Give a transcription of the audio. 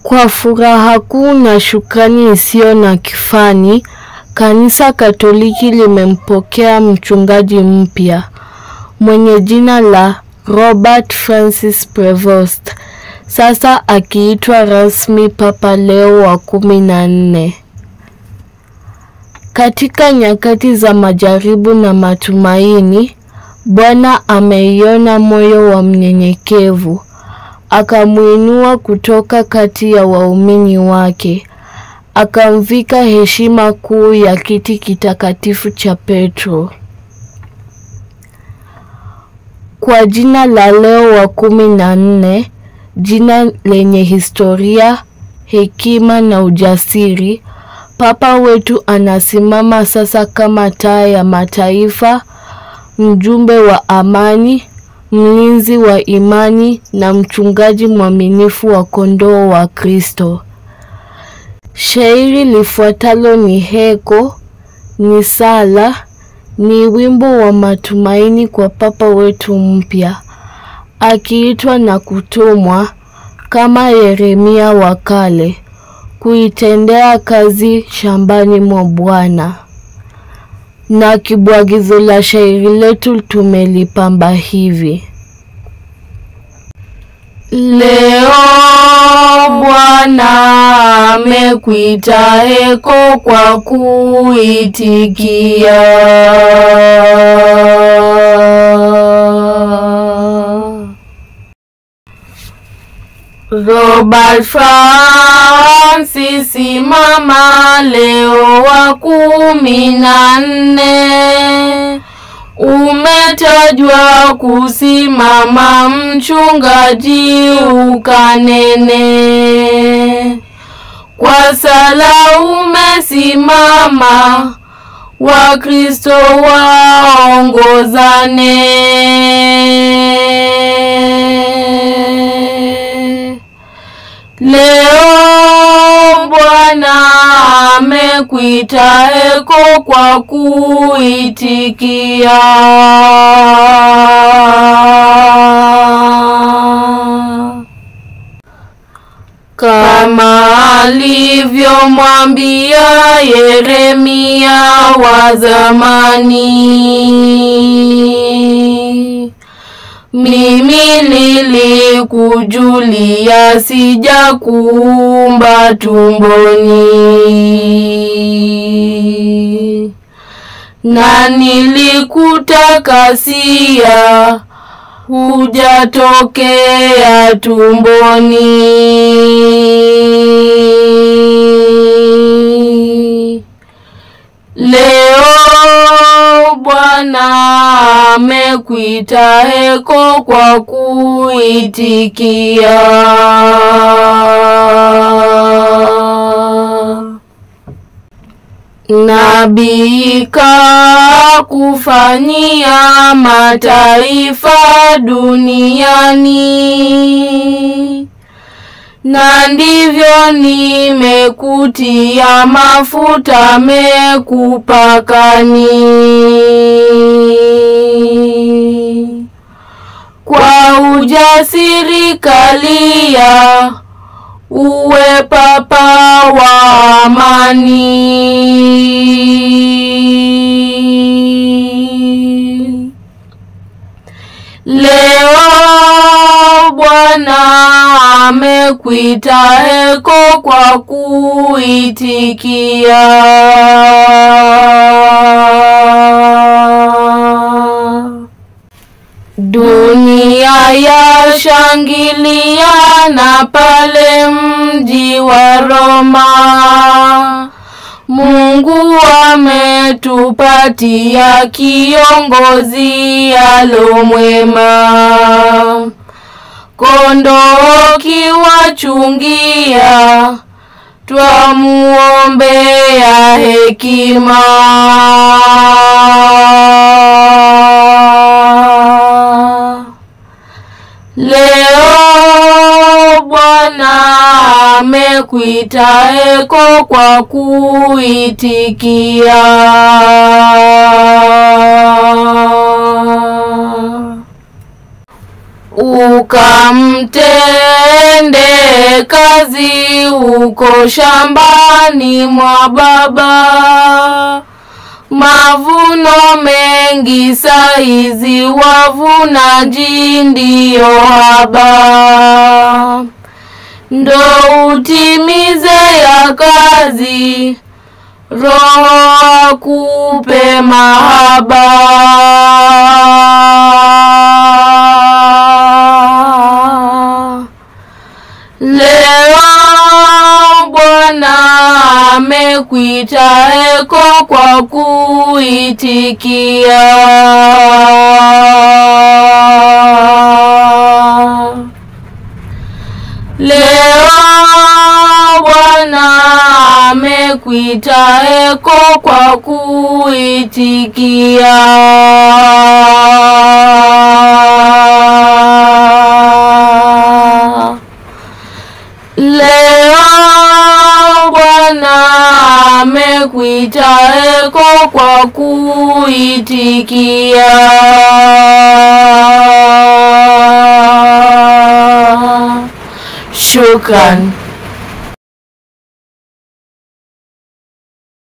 Kwa furaha kuu na shukrani isiyo na kifani, Kanisa Katoliki limempokea mchungaji mpya mwenye jina la Robert Francis Prevost, sasa akiitwa rasmi Papa Leo wa 14. Katika nyakati za majaribu na matumaini, Bwana ameiona moyo wa mnyenyekevu, akamuinua kutoka kati ya waumini wake, akamvika heshima kuu ya kiti kitakatifu cha Petro. Kwa jina la Leo wa 14, jina lenye historia, hekima na ujasiri, Papa wetu anasimama sasa kama taa ya mataifa, mjumbe wa amani, mlinzi wa imani na mchungaji mwaminifu wa kondoo wa Kristo. Shairi lifuatalo ni heko, ni sala, ni wimbo wa matumaini kwa Papa wetu mpya, akiitwa na kutumwa kama Yeremia wa kale, kuitendea kazi shambani mwa Bwana. Na kibwagizo la shairi letu tumelipamba hivi: Leo Bwana amekuita heko kwa kuitikia. Robert Francis mama Leo wa 14, umetajwa kusimama mchungaji ukanene. Kwa sala umesimama, Wakristo waongozane. Leo Bwana amekuita heko kwa kuitikia. Kama alivyomwambia Yeremia wa zamani, mimi nilikujulia sijakuumba tumboni, na nilikutakasia hujatokea tumboni. Leo Bwana amekuita heko kwa kuitikia. Nabii kakufanyia mataifa duniani, na ndivyo nimekutia mafuta mekupakani. Kwa ujasiri kalia, uwe papa wa amani. Leo Bwana amekuita heko kwa kuitikia. Dunia yashangilia na pale mji wa Roma, Mungu ametupatia kiongozi alomwema. Kondoo kiwachungia, twamuombea hekima. Leo Bwana amekuita heko kwa kuitikia. ukamtende kazi uko shambani mwa Baba. Mavuno mengi saizi, wavunaji ndio haba. Ndo utimize ya kazi, Roho akupe mahaba. Leo Bwana amekuita eko kwa kuitikia. Leo Bwana amekuita eko kwa kuitikia. Leo Bwana amekuita eko kwa kuitikia. Shukran.